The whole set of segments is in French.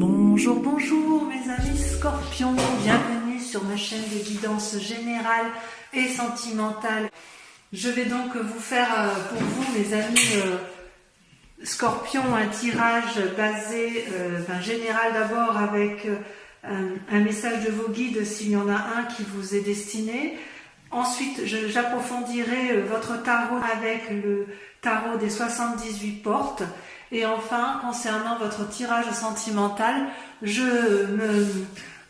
Bonjour, bonjour mes amis scorpions, bienvenue sur ma chaîne de guidance générale et sentimentale. Je vais donc vous faire pour vous mes amis scorpions un tirage basé, général d'abord avec un message de vos guides s'il y en a un qui vous est destiné. Ensuite j'approfondirai votre tarot avec le tarot des 78 portes. Et enfin, concernant votre tirage sentimental, je me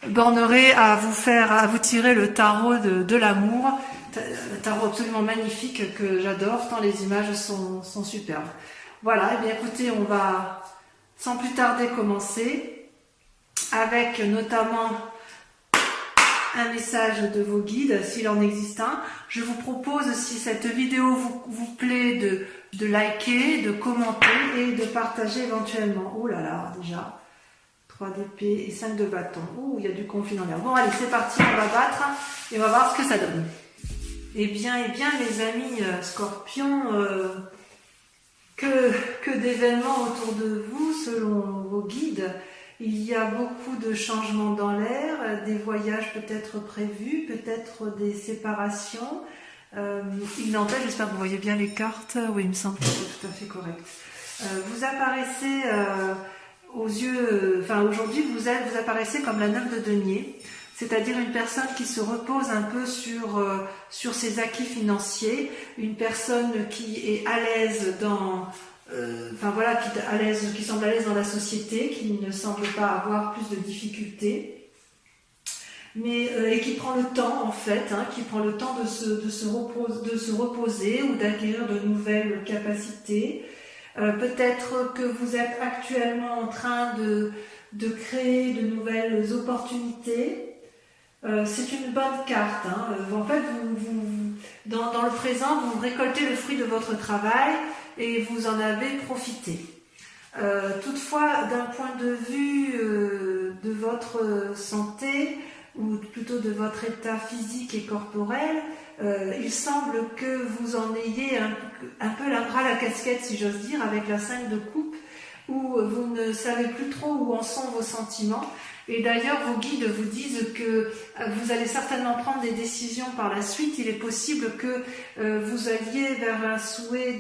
bornerai à vous tirer le tarot de l'amour, un tarot absolument magnifique que j'adore, tant les images sont superbes. Voilà, et bien écoutez, on va sans plus tarder commencer avec notamment un message de vos guides, s'il en existe un. Je vous propose, si cette vidéo vous plaît, de liker, de commenter et de partager éventuellement. Oh là là, déjà, 3 d'épée et 5 de bâton. Oh, il y a du conflit dans l'air. Bon, allez, c'est parti, on va battre et on va voir ce que ça donne. Eh bien, les amis scorpions, que d'événements autour de vous, selon vos guides. Il y a beaucoup de changements dans l'air, des voyages peut-être prévus, peut-être des séparations. Il n'empêche, j'espère que vous voyez bien les cartes. Oui, il me semble que c'est tout à fait correct. Vous apparaissez aux yeux, aujourd'hui vous apparaissez comme la 9 de denier, c'est-à-dire une personne qui se repose un peu sur ses acquis financiers, une personne qui est à l'aise dans qui semble à l'aise dans la société, qui ne semble pas avoir plus de difficultés, et qui prend le temps en fait, qui prend le temps de se reposer ou d'acquérir de nouvelles capacités. Peut-être que vous êtes actuellement en train de créer de nouvelles opportunités. C'est une bonne carte. En fait, dans le présent, vous récoltez le fruit de votre travail et vous en avez profité. Toutefois, d'un point de vue de votre santé, ou plutôt de votre état physique et corporel, il semble que vous en ayez un peu ras la casquette, si j'ose dire, avec la 5 de coupe, où vous ne savez plus trop où en sont vos sentiments. Et d'ailleurs, vos guides vous disent que vous allez certainement prendre des décisions par la suite. Il est possible que vous alliez vers un souhait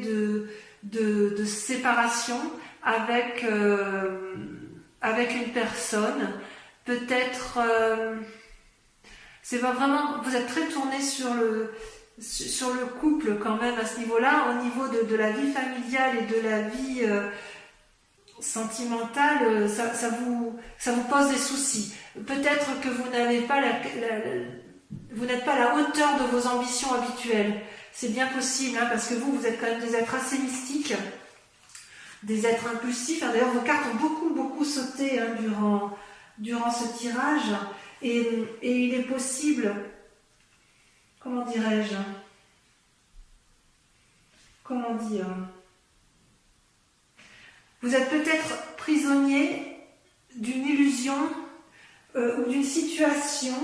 de séparation avec une personne. Peut-être, c'est pas vraiment, vous êtes très tourné sur le couple quand même à ce niveau-là, au niveau de la vie familiale et de la vie sentimentale, ça vous pose des soucis. Peut-être que vous n'avez pas vous n'êtes pas à la hauteur de vos ambitions habituelles. C'est bien possible, parce que vous êtes quand même des êtres assez mystiques, des êtres impulsifs. D'ailleurs, vos cartes ont beaucoup sauté durant ce tirage. Et il est possible, comment dirais-je, comment dire, vous êtes peut-être prisonnier d'une illusion ou d'une situation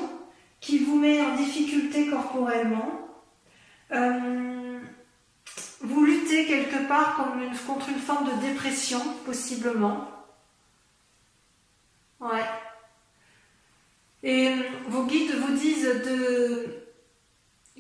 qui vous met en difficulté corporellement. Vous luttez quelque part contre une forme de dépression, possiblement. Ouais. Et vos guides vous disent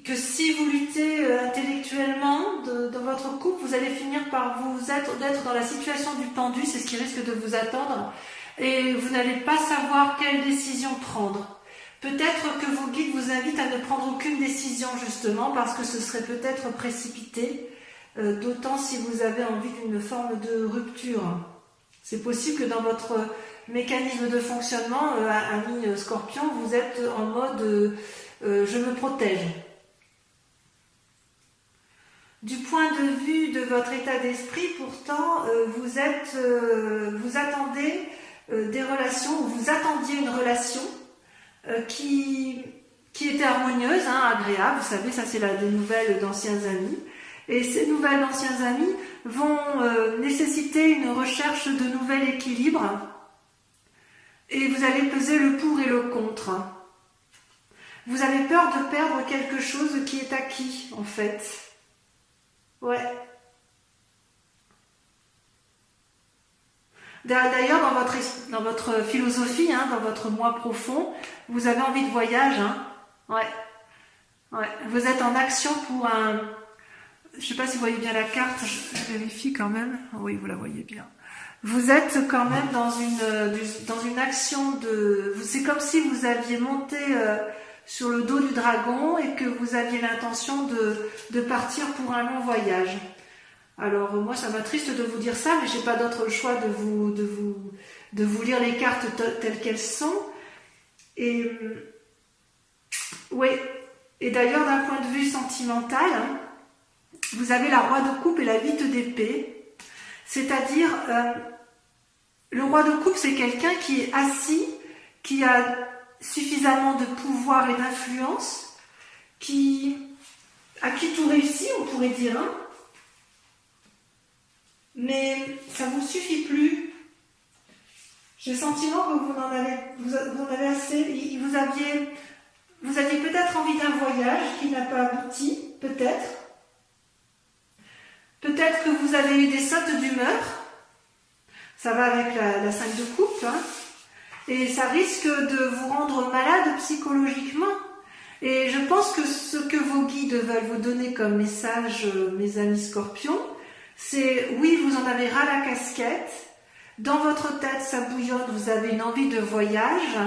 que si vous luttez intellectuellement dans votre couple, vous allez finir par d'être dans la situation du pendu, c'est ce qui risque de vous attendre, et vous n'allez pas savoir quelle décision prendre. Peut-être que vos guides vous invitent à ne prendre aucune décision, justement, parce que ce serait peut-être précipité, d'autant si vous avez envie d'une forme de rupture. C'est possible que dans votre mécanisme de fonctionnement, ami scorpion, vous êtes en mode je me protège. Du point de vue de votre état d'esprit, pourtant, vous attendez des relations, ou vous attendiez une relation qui était harmonieuse, agréable. Vous savez, ça c'est des nouvelles d'anciens amis. Et ces nouvelles d'anciens amis vont nécessiter une recherche de nouvel équilibre. Et vous allez peser le pour et le contre. Vous avez peur de perdre quelque chose qui est acquis, en fait. Ouais. D'ailleurs, dans votre philosophie, hein, dans votre moi profond, vous avez envie de voyage. Hein. Ouais. Ouais. Vous êtes en action pour un... Je ne sais pas si vous voyez bien la carte, je vérifie quand même. Oui, vous la voyez bien. Vous êtes quand même dans une action de... C'est comme si vous aviez monté sur le dos du dragon et que vous aviez l'intention de partir pour un long voyage. Alors moi, ça m'attriste de vous dire ça, mais j'ai pas d'autre choix de vous lire les cartes telles qu'elles sont. Et oui. Et d'ailleurs, d'un point de vue sentimental, hein, vous avez la roi de coupe et la 8 d'épée. C'est-à-dire, le roi de coupe, c'est quelqu'un qui est assis, qui a suffisamment de pouvoir et d'influence, à qui tout réussit, on pourrait dire, hein. Mais ça ne vous suffit plus. J'ai le sentiment que vous en avez assez. Vous aviez peut-être envie d'un voyage qui n'a pas abouti, peut-être. Peut-être que vous avez eu des sautes d'humeur. Ça va avec la 5 de coupe. Hein. Et ça risque de vous rendre malade psychologiquement. Et je pense que ce que vos guides veulent vous donner comme message, mes amis scorpions, c'est oui, vous en avez ras la casquette. Dans votre tête, ça bouillonne, vous avez une envie de voyage.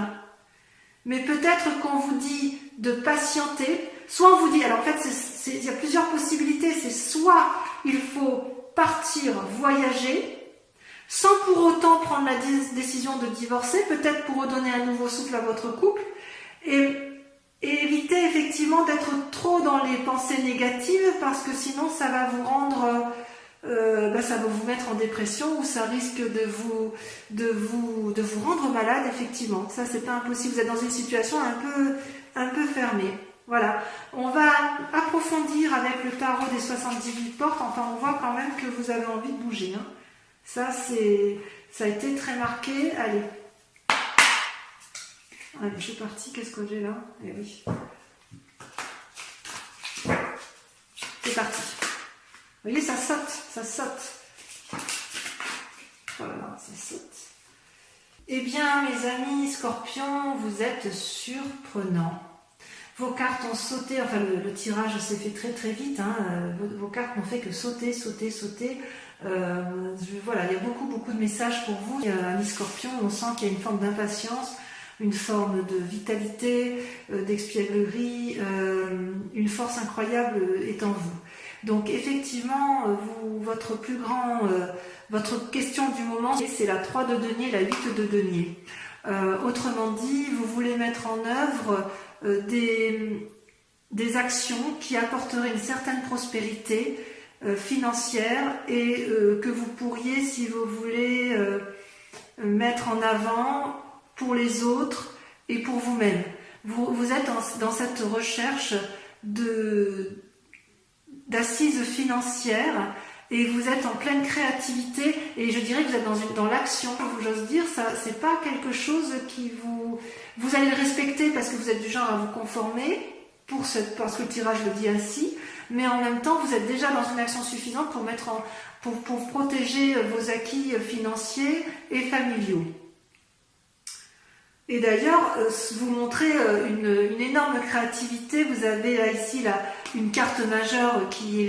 Mais peut-être qu'on vous dit de patienter. Soit on vous dit, alors en fait, il y a plusieurs possibilités. C'est soit il faut partir, voyager, sans pour autant prendre la décision de divorcer, peut-être pour redonner un nouveau souffle à votre couple, et éviter effectivement d'être trop dans les pensées négatives, parce que sinon ça va vous rendre, ça va vous mettre en dépression, ou ça risque de vous rendre malade, effectivement. Ça, c'est pas impossible. Vous êtes dans une situation un peu fermée. Voilà. On va approfondir avec le tarot des 78 portes. Enfin, on voit quand même que vous avez envie de bouger. Hein. Ça a été très marqué. Allez. Allez, je suis partie. Qu'est-ce que j'ai là? Eh oui. C'est parti. Vous voyez, ça saute. Voilà, ça saute. Eh bien, mes amis scorpions, vous êtes surprenants. Vos cartes ont sauté, enfin le tirage s'est fait très très vite, hein. Vos cartes n'ont fait que sauter. Voilà, il y a beaucoup de messages pour vous, amis scorpions. On sent qu'il y a une forme d'impatience, une forme de vitalité, d'espièglerie, une force incroyable est en vous. Donc effectivement, votre question du moment, c'est la 3 de denier, la 8 de denier. Autrement dit, vous voulez mettre en œuvre des actions qui apporteraient une certaine prospérité financière et que vous pourriez, si vous voulez, mettre en avant pour les autres et pour vous-même. Vous êtes dans cette recherche d'assises financières et vous êtes en pleine créativité et je dirais que vous êtes dans l'action, j'ose dire, ça c'est pas quelque chose qui vous allez le respecter parce que vous êtes du genre à vous conformer parce que le tirage le dit ainsi, mais en même temps vous êtes déjà dans une action suffisante pour protéger vos acquis financiers et familiaux. Et d'ailleurs, vous montrez une énorme créativité. Vous avez là, ici une carte majeure qui est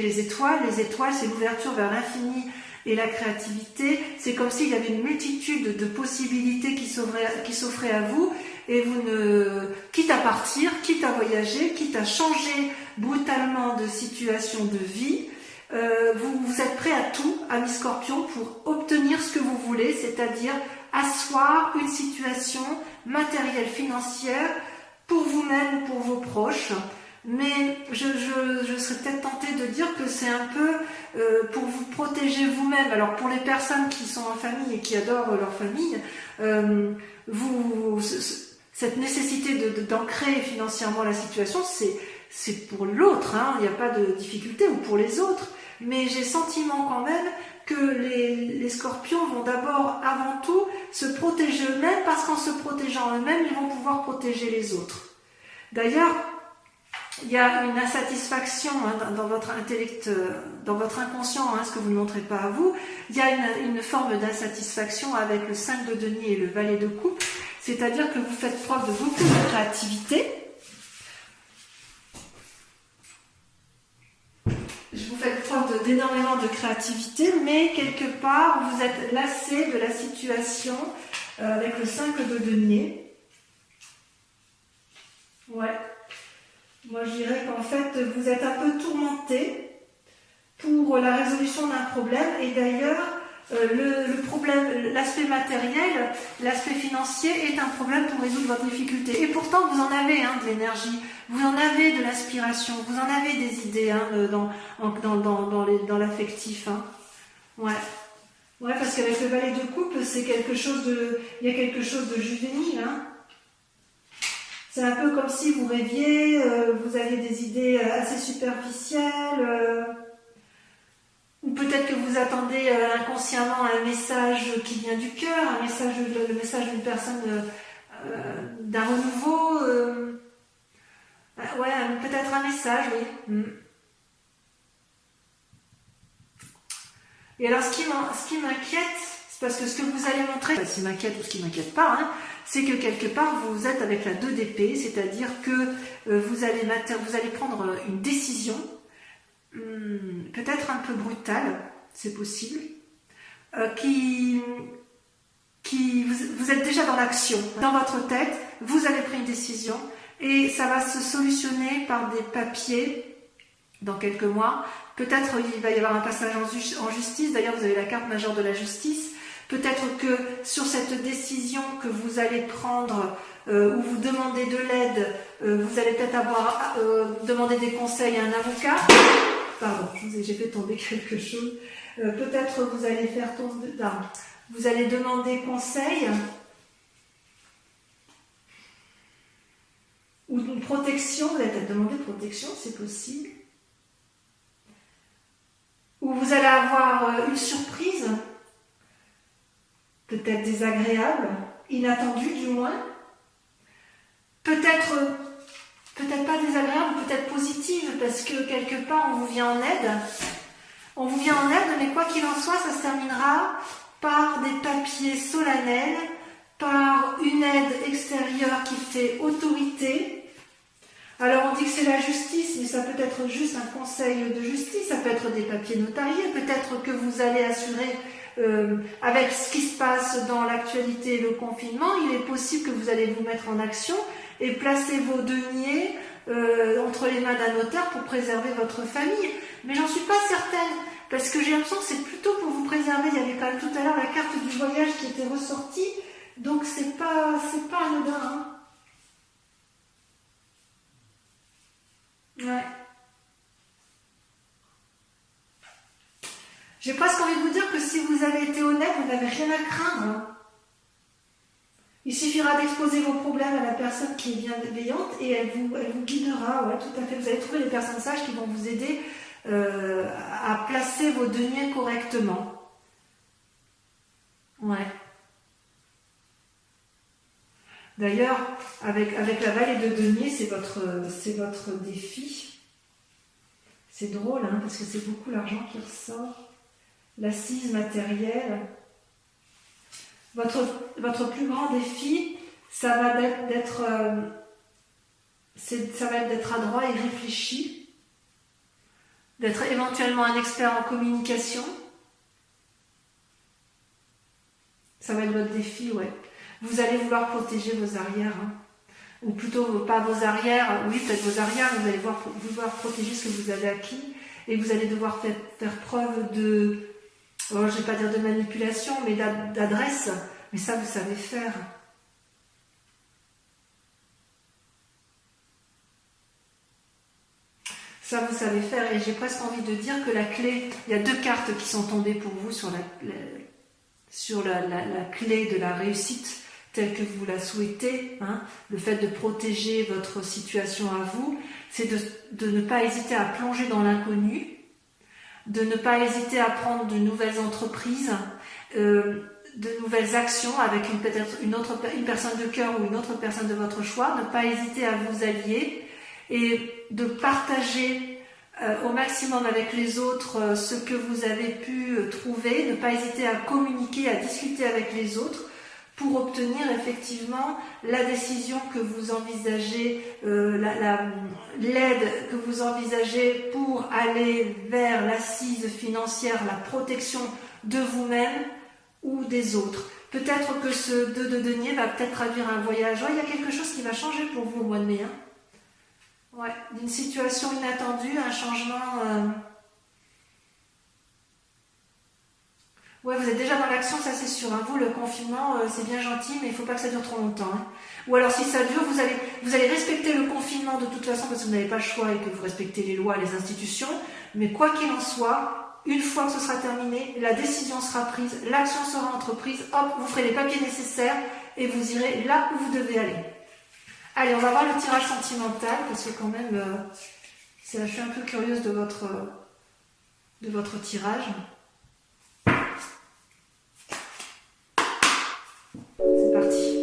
les étoiles. Les étoiles, c'est l'ouverture vers l'infini et la créativité. C'est comme s'il y avait une multitude de possibilités qui s'offraient à vous. Et quitte à partir, quitte à voyager, quitte à changer brutalement de situation de vie, vous êtes prêt à tout, amis scorpions, pour obtenir ce que vous voulez, c'est-à-dire asseoir une situation matérielle, financière pour vous-même ou pour vos proches. Mais je serais peut-être tentée de dire que c'est un peu pour vous protéger vous-même. Alors pour les personnes qui sont en famille et qui adorent leur famille, cette nécessité d'ancrer financièrement la situation, c'est pour l'autre, hein, il n'y a pas de difficulté, ou pour les autres. Mais j'ai le sentiment quand même que les scorpions vont d'abord, avant tout, se protéger eux-mêmes, parce qu'en se protégeant eux-mêmes, ils vont pouvoir protéger les autres. D'ailleurs, il y a une insatisfaction hein, dans votre intellect, dans votre inconscient, hein, ce que vous ne montrez pas à vous. Il y a une forme d'insatisfaction avec le 5 de denier et le valet de coupe, c'est-à-dire que vous faites preuve de beaucoup de créativité. Vous faites preuve d'énormément de créativité, mais quelque part, vous êtes lassé de la situation avec le 5 de denier. Ouais. Moi, je dirais qu'en fait, vous êtes un peu tourmenté pour la résolution d'un problème. Et d'ailleurs, le problème, l'aspect matériel, l'aspect financier est un problème pour résoudre votre difficulté. Et pourtant, vous en avez hein, de l'énergie, vous en avez de l'inspiration, vous en avez des idées hein, dans l'affectif. Hein. Ouais. Ouais, parce qu'avec le valet de coupe, c'est quelque chose de, il y a quelque chose de juvénile. Hein. C'est un peu comme si vous rêviez, vous aviez des idées assez superficielles, ou peut-être que vous attendez inconsciemment un message qui vient du cœur, le message d'une personne, d'un renouveau, ouais, peut-être un message, oui. Et alors, ce qui m'inquiète, c'est parce que ce que vous allez montrer, ce qui m'inquiète ou ce qui m'inquiète pas, hein, c'est que quelque part, vous êtes avec la 2 d'épée, c'est-à-dire que vous allez prendre une décision, peut-être un peu brutale, c'est possible, vous êtes déjà dans l'action. Dans votre tête, vous avez pris une décision et ça va se solutionner par des papiers dans quelques mois. Peut-être il va y avoir un passage en justice, d'ailleurs vous avez la carte majeure de la justice. Peut-être que sur cette décision que vous allez prendre, où vous demandez de l'aide, vous allez peut-être avoir demandé des conseils à un avocat. Pardon, j'ai fait tomber quelque chose. Peut-être vous allez faire tomber... Non, vous allez demander conseil ou une protection. Vous allez peut-être demander protection, c'est possible. Ou vous allez avoir une surprise, peut-être désagréable, inattendue du moins. Peut-être pas désagréable, peut-être positive, parce que quelque part on vous vient en aide. On vous vient en aide, mais quoi qu'il en soit, ça se terminera par des papiers solennels, par une aide extérieure qui fait autorité. Alors on dit que c'est la justice, mais ça peut être juste un conseil de justice, ça peut être des papiers notariés, peut-être que vous allez assurer, avec ce qui se passe dans l'actualité et le confinement, il est possible que vous allez vous mettre en action et placer vos deniers entre les mains d'un notaire pour préserver votre famille. Mais j'en suis pas certaine, parce que j'ai l'impression que c'est plutôt pour vous préserver. Il y avait quand même tout à l'heure la carte du voyage qui était ressortie, donc c'est pas anodin. Hein. Ouais. J'ai presque envie de vous dire que si vous avez été honnête, vous n'avez rien à craindre. Hein. Il suffira d'exposer vos problèmes à la personne qui est bienveillante et elle vous guidera. Ouais, tout à fait. Vous allez trouver les personnes sages qui vont vous aider à placer vos deniers correctement. Ouais. D'ailleurs, avec la vallée de denier, c'est votre défi. C'est drôle, hein, parce que c'est beaucoup l'argent qui ressort. L'assise matérielle. Votre plus grand défi, ça va être d'être adroit et réfléchi, d'être éventuellement un expert en communication. Ça va être votre défi, ouais. Vous allez vouloir protéger vos arrières, hein. Ou plutôt pas vos arrières, oui peut-être vos arrières, vous allez vouloir protéger ce que vous avez acquis et vous allez devoir faire preuve de, je ne vais pas dire de manipulation, mais d'adresse, mais ça vous savez faire. Ça vous savez faire, et j'ai presque envie de dire que la clé, il y a 2 cartes qui sont tombées pour vous sur la clé de la réussite telle que vous la souhaitez, hein, le fait de protéger votre situation à vous, c'est de ne pas hésiter à plonger dans l'inconnu, de ne pas hésiter à prendre de nouvelles entreprises, de nouvelles actions avec peut-être une personne de cœur ou une autre personne de votre choix, ne pas hésiter à vous allier et de partager au maximum avec les autres ce que vous avez pu trouver, ne pas hésiter à communiquer, à discuter avec les autres pour obtenir effectivement la décision que vous envisagez, l'aide que vous envisagez pour aller vers l'assise financière, la protection de vous-même ou des autres. Peut-être que ce 2 de denier va peut-être traduire un voyage. Ouais, il y a quelque chose qui va changer pour vous au mois de mai. Hein. Ouais, d'une situation inattendue, un changement. Ouais, vous êtes déjà dans l'action, ça c'est sûr. Hein. Vous, le confinement, c'est bien gentil, mais il ne faut pas que ça dure trop longtemps. Hein. Ou alors, si ça dure, vous allez respecter le confinement de toute façon parce que vous n'avez pas le choix et que vous respectez les lois, les institutions. Mais quoi qu'il en soit, une fois que ce sera terminé, la décision sera prise, l'action sera entreprise. Hop, vous ferez les papiers nécessaires et vous irez là où vous devez aller. Allez, on va voir le tirage sentimental, parce que quand même, je suis un peu curieuse de votre tirage. C'est parti.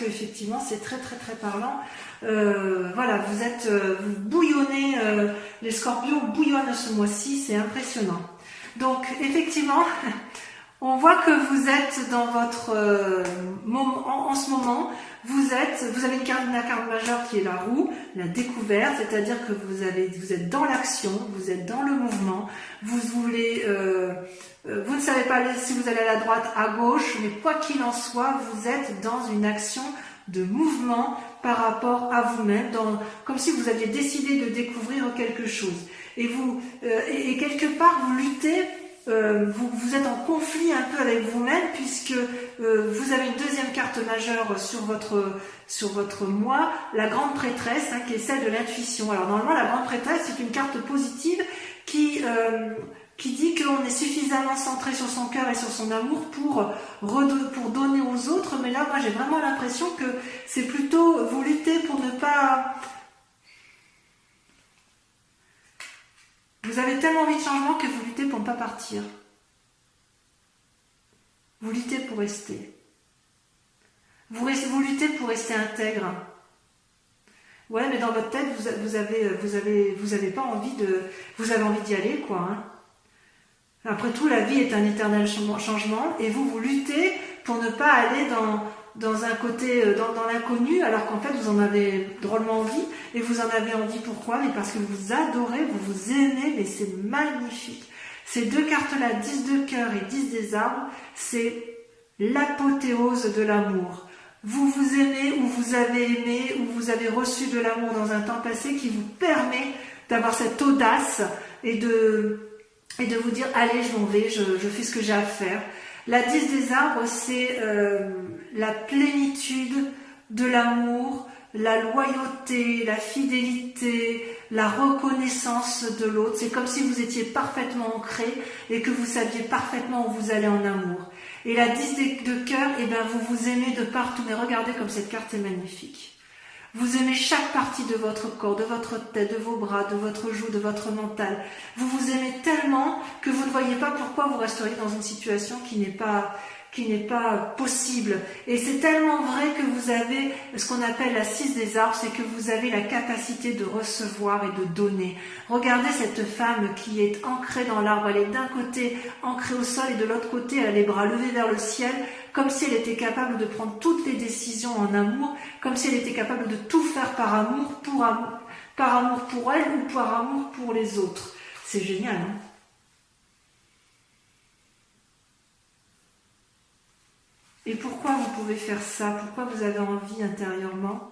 Effectivement, c'est très parlant. Voilà, vous bouillonnez, les scorpions bouillonnent ce mois-ci, c'est impressionnant. Donc, effectivement, on voit que vous êtes dans votre moment, en ce moment, vous avez la carte majeure qui est la roue, la découverte, c'est-à-dire que vous êtes dans l'action, vous êtes dans le mouvement, vous ne savez pas si vous allez à la droite, à gauche, mais quoi qu'il en soit, vous êtes dans une action de mouvement par rapport à vous-même, comme si vous aviez décidé de découvrir quelque chose. Et et quelque part, vous luttez, vous êtes en conflit un peu avec vous-même, puisque vous avez une deuxième carte majeure sur votre moi, la grande prêtresse, hein, qui est celle de l'intuition. Alors normalement, la grande prêtresse, c'est une carte positive qui dit qu'on est suffisamment centré sur son cœur et sur son amour pour donner aux autres, mais là, moi, j'ai vraiment l'impression que c'est plutôt, vous luttez pour ne pas... Vous avez tellement envie de changement que vous luttez pour ne pas partir. Vous luttez pour rester. Vous luttez pour rester intègre. Ouais, mais dans votre tête, vous avez pas envie vous avez envie d'y aller, quoi, hein. Après tout, la vie est un éternel changement et vous luttez pour ne pas aller dans un côté, dans l'inconnu, alors qu'en fait vous en avez drôlement envie. Et vous en avez envie pourquoi? Mais parce que vous adorez, vous aimez, mais c'est magnifique. Ces deux cartes-là, 10 de cœur et 10 des arbres, c'est l'apothéose de l'amour. Vous vous aimez ou vous avez aimé ou vous avez reçu de l'amour dans un temps passé qui vous permet d'avoir cette audace et de vous dire, allez, je m'en vais, je fais ce que j'ai à faire. La 10 des arbres, c'est la plénitude de l'amour, la loyauté, la fidélité, la reconnaissance de l'autre. C'est comme si vous étiez parfaitement ancré et que vous saviez parfaitement où vous allez en amour. Et la 10 de cœur, eh ben, vous aimez de partout. Mais regardez comme cette carte est magnifique. Vous aimez chaque partie de votre corps, de votre tête, de vos bras, de votre joue, de votre mental. Vous vous aimez tellement que vous ne voyez pas pourquoi vous resteriez dans une situation qui n'est pas possible. Et c'est tellement vrai que vous avez ce qu'on appelle la 6 des arbres, c'est que vous avez la capacité de recevoir et de donner. Regardez cette femme qui est ancrée dans l'arbre. Elle est d'un côté ancrée au sol et de l'autre côté elle a les bras levés vers le ciel, comme si elle était capable de prendre toutes les décisions en amour, comme si elle était capable de tout faire par amour pour elle ou par amour pour les autres. C'est génial, hein? Et pourquoi vous pouvez faire ça? Pourquoi vous avez envie intérieurement?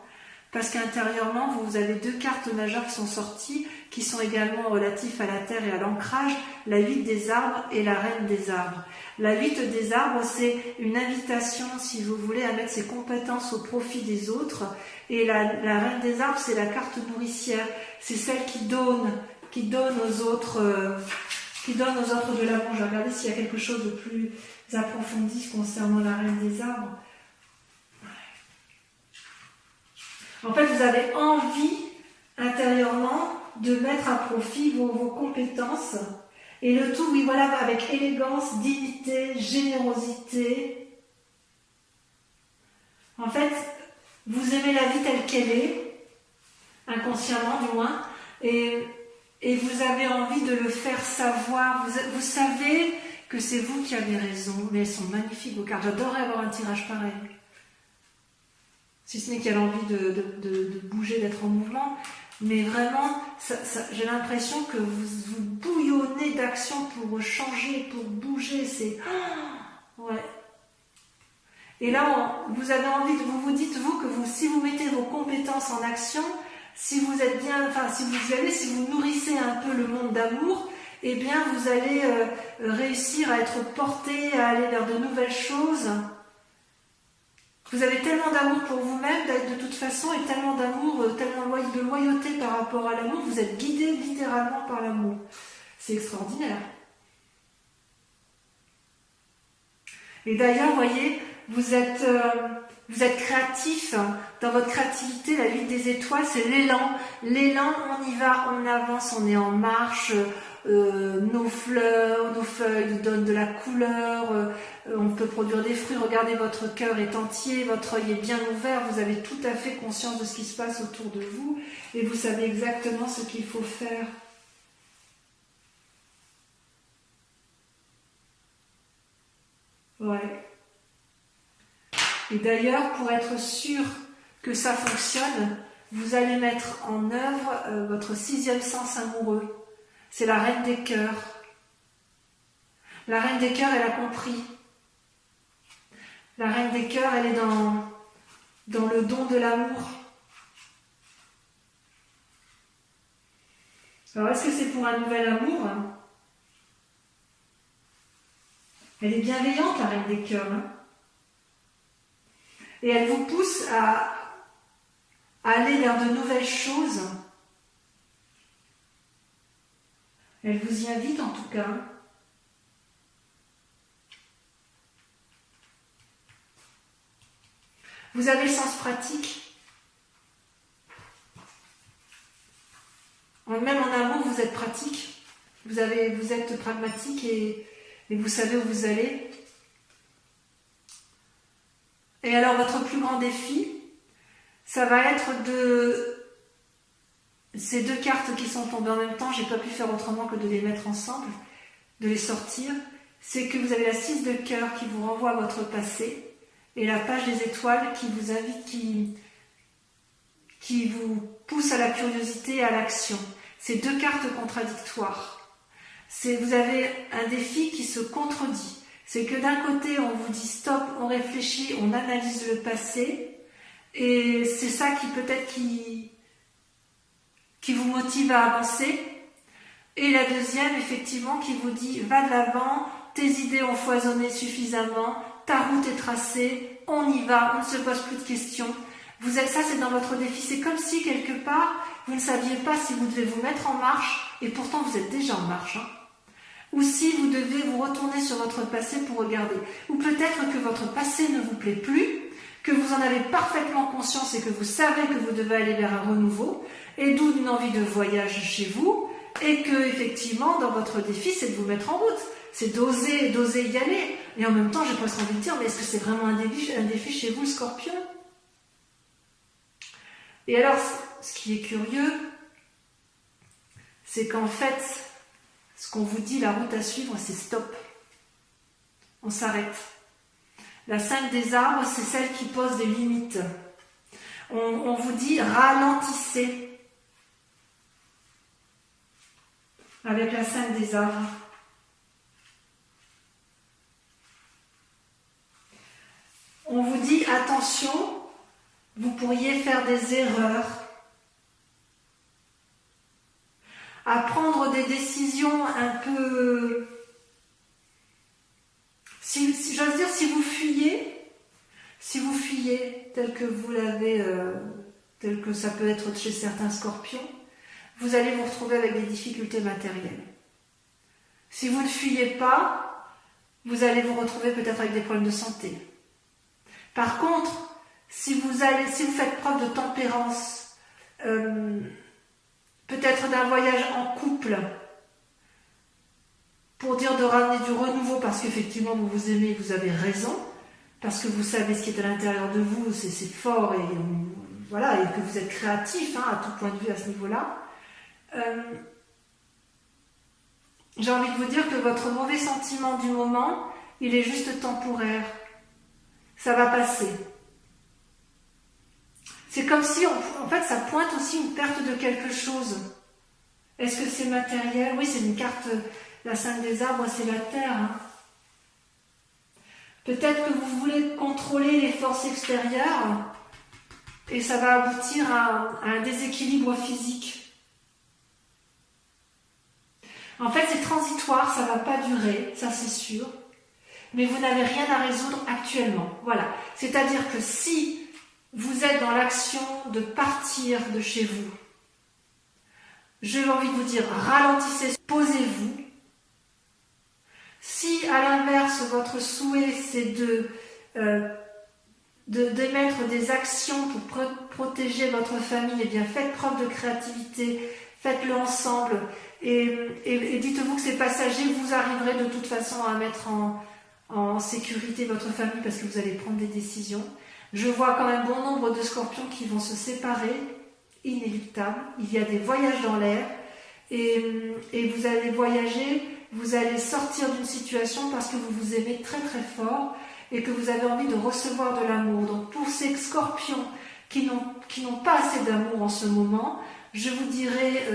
parce qu'intérieurement, vous avez 2 cartes majeures qui sont sorties, qui sont également relatifs à la terre et à l'ancrage, la 8 des arbres et la reine des arbres. La 8 des arbres, c'est une invitation, si vous voulez, à mettre ses compétences au profit des autres. Et la reine des arbres, c'est la carte nourricière. C'est celle qui donne aux autres, de l'amour. Je vais regarder s'il y a quelque chose de plus approfondi concernant la reine des arbres. En fait, vous avez envie intérieurement de mettre à profit vos compétences. Et le tout, oui, voilà, avec élégance, dignité, générosité. En fait, vous aimez la vie telle qu'elle est, inconsciemment du moins, et vous avez envie de le faire savoir. Vous savez que c'est vous qui avez raison, mais elles sont magnifiques vos cartes. J'adorerais avoir un tirage pareil. Si ce n'est qu'elle a envie de bouger, d'être en mouvement. Mais vraiment, j'ai l'impression que vous bouillonnez d'action pour changer, pour bouger. C'est... ouais. Et là, vous avez envie, vous dites, vous, que si vous mettez vos compétences en action, si vous êtes bien, enfin, si vous nourrissez un peu le monde d'amour, eh bien, vous allez réussir à être porté, à aller vers de nouvelles choses. Vous avez tellement d'amour pour vous-même, de toute façon, et tellement d'amour, tellement de loyauté par rapport à l'amour, vous êtes guidé littéralement par l'amour. C'est extraordinaire. Et d'ailleurs, vous voyez, vous êtes créatif. Dans votre créativité, la 8 des étoiles, c'est l'élan. L'élan, on y va, on avance, on est en marche. Nos fleurs, nos feuilles nous donnent de la couleur, on peut produire des fruits. Regardez, votre cœur est entier, votre œil est bien ouvert, vous avez tout à fait conscience de ce qui se passe autour de vous et vous savez exactement ce qu'il faut faire. Ouais. Et d'ailleurs, pour être sûr que ça fonctionne, vous allez mettre en œuvre votre 6e sens amoureux. C'est la reine des cœurs. La reine des cœurs, elle a compris. La reine des cœurs, elle est dans le don de l'amour. Alors, est-ce que c'est pour un nouvel amour? Elle est bienveillante, la reine des cœurs. Et elle vous pousse à aller vers de nouvelles choses. Elle vous y invite en tout cas. Vous avez le sens pratique. Même en amour, vous êtes pratique. Vous êtes pragmatique et vous savez où vous allez. Et alors, votre plus grand défi, ça va être ces 2 cartes qui sont tombées en même temps, j'ai pas pu faire autrement que de les mettre ensemble, de les sortir. C'est que vous avez la 6 de cœur qui vous renvoie à votre passé et la page des étoiles qui vous invite, qui vous pousse à la curiosité et à l'action. C'est 2 cartes contradictoires. Vous avez un défi qui se contredit. C'est que d'un côté, on vous dit stop, on réfléchit, on analyse le passé et c'est ça qui peut-être qui vous motive à avancer. Et la deuxième, effectivement, qui vous dit va de l'avant, tes idées ont foisonné suffisamment, ta route est tracée, on y va, on ne se pose plus de questions. Ça, c'est dans votre défi. C'est comme si, quelque part, vous ne saviez pas si vous devez vous mettre en marche, et pourtant vous êtes déjà en marche. Ou si vous devez vous retourner sur votre passé pour regarder. Ou peut-être que votre passé ne vous plaît plus, que vous en avez parfaitement conscience et que vous savez que vous devez aller vers un renouveau, et d'où une envie de voyage chez vous, et que, effectivement, dans votre défi, c'est de vous mettre en route. C'est d'oser y aller. Et en même temps, j'ai presque envie de dire, mais est-ce que c'est vraiment un défi chez vous, le Scorpion? Et alors, ce qui est curieux, c'est qu'en fait, ce qu'on vous dit, la route à suivre, c'est stop. On s'arrête. La 5 des arbres, c'est celle qui pose des limites. On vous dit ralentissez. Avec la 5 des arbres. On vous dit attention, vous pourriez faire des erreurs, à prendre des décisions un peu, si j'ose dire, si vous fuyez tel que vous l'avez, tel que ça peut être chez certains scorpions, vous allez vous retrouver avec des difficultés matérielles. Si vous ne fuyez pas, vous allez vous retrouver peut-être avec des problèmes de santé. Par contre, si vous faites preuve de tempérance, peut-être d'un voyage en couple, pour dire de ramener du renouveau, parce qu'effectivement vous vous aimez, vous avez raison, parce que vous savez ce qui est à l'intérieur de vous, c'est fort, et voilà, et que vous êtes créatif à tout point de vue à ce niveau-là. J'ai envie de vous dire que votre mauvais sentiment du moment, il est juste temporaire. Ça va passer. C'est comme si, en fait, ça pointe aussi une perte de quelque chose. Est-ce que c'est matériel? Oui, c'est une carte, la 5 des arbres, c'est la terre. Hein. Peut-être que vous voulez contrôler les forces extérieures et ça va aboutir à un déséquilibre physique. En fait, c'est transitoire, ça ne va pas durer, ça c'est sûr. Mais vous n'avez rien à résoudre actuellement. Voilà. C'est-à-dire que si vous êtes dans l'action de partir de chez vous, j'ai envie de vous dire, ralentissez, posez-vous. Si, à l'inverse, votre souhait, c'est d'émettre des actions pour protéger votre famille, eh bien, faites preuve de créativité, faites-le ensemble, et dites-vous que c'est passager, vous arriverez de toute façon à mettre en sécurité votre famille parce que vous allez prendre des décisions. Je vois quand même bon nombre de scorpions qui vont se séparer, inéluctable. Il y a des voyages dans l'air, et vous allez voyager, vous allez sortir d'une situation parce que vous vous aimez très très fort et que vous avez envie de recevoir de l'amour. Donc pour ces scorpions qui n'ont pas assez d'amour en ce moment, je vous dirais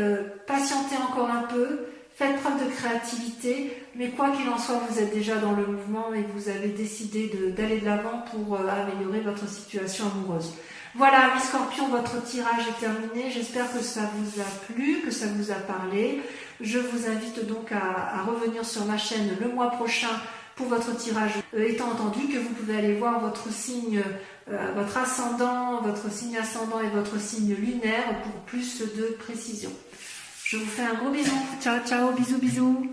patientez encore un peu, faites preuve de créativité, mais quoi qu'il en soit, vous êtes déjà dans le mouvement et vous avez décidé d'aller de l'avant pour améliorer votre situation amoureuse. Voilà, mes scorpions, votre tirage est terminé. J'espère que ça vous a plu, que ça vous a parlé. Je vous invite donc à revenir sur ma chaîne le mois prochain pour votre tirage, étant entendu que vous pouvez aller voir votre signe, votre ascendant, votre signe ascendant et votre signe lunaire pour plus de précision. Je vous fais un gros bisou. Ciao, ciao, bisous, bisous.